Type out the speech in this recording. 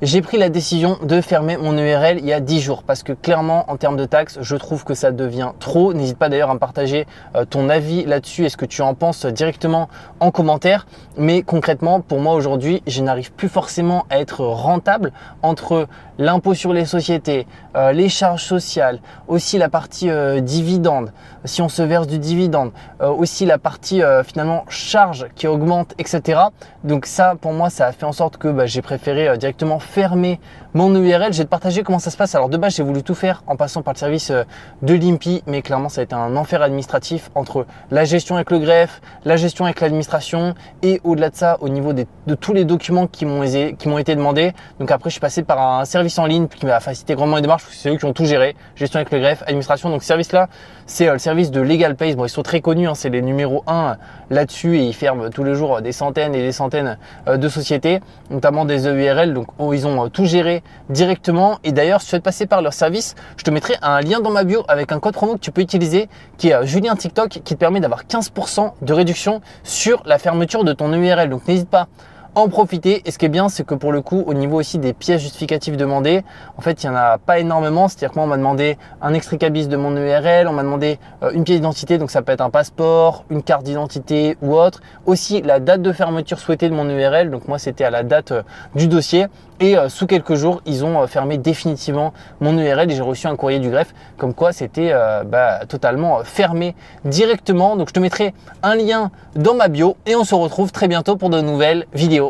J'ai pris la décision de fermer mon URL il y a 10 jours parce que clairement en termes de taxes, je trouve que ça devient trop. N'hésite pas d'ailleurs à me partager ton avis là-dessus et ce que tu en penses directement en commentaire. Mais concrètement, pour moi aujourd'hui, je n'arrive plus forcément à être rentable entre l'impôt sur les sociétés, les charges sociales, aussi la partie dividende, si on se verse du dividende, aussi la partie finalement charge qui augmente, etc. Donc ça, pour moi, ça a fait en sorte que j'ai préféré directement fermer mon URL. Je vais te partager comment ça se passe. Alors de base, j'ai voulu tout faire en passant par le service de l'INPI, mais clairement, ça a été un enfer administratif entre la gestion avec le greffe, la gestion avec l'administration et au-delà de ça, au niveau de tous les documents qui m'ont été demandés. Donc après, je suis passé par un service en ligne qui m'a facilité grandement les démarches. C'est eux qui ont tout géré, gestion avec le greffe, administration. Donc ce service-là, c'est le service de LegalPace. Bon, ils sont très connus, hein, c'est les numéros 1 là-dessus et ils ferment tous les jours des centaines et des centaines de sociétés, notamment des EURL. Donc ils ont tout géré directement. Et d'ailleurs, si tu souhaites passer par leur service, je te mettrai un lien dans ma bio avec un code promo que tu peux utiliser qui est Julien TikTok qui te permet d'avoir 15% de réduction sur la fermeture de ton URL. Donc n'hésite pas à en profiter. Et ce qui est bien, c'est que pour le coup, au niveau aussi des pièces justificatives demandées, en fait, il n'y en a pas énormément. C'est-à-dire que moi, on m'a demandé un extrait cabis de mon URL, on m'a demandé une pièce d'identité, donc ça peut être un passeport, une carte d'identité ou autre. Aussi, la date de fermeture souhaitée de mon URL. Donc moi, c'était à la date du dossier. Et sous quelques jours, ils ont fermé définitivement mon URL et j'ai reçu un courrier du greffe comme quoi c'était totalement fermé directement. Donc je te mettrai un lien dans ma bio et on se retrouve très bientôt pour de nouvelles vidéos.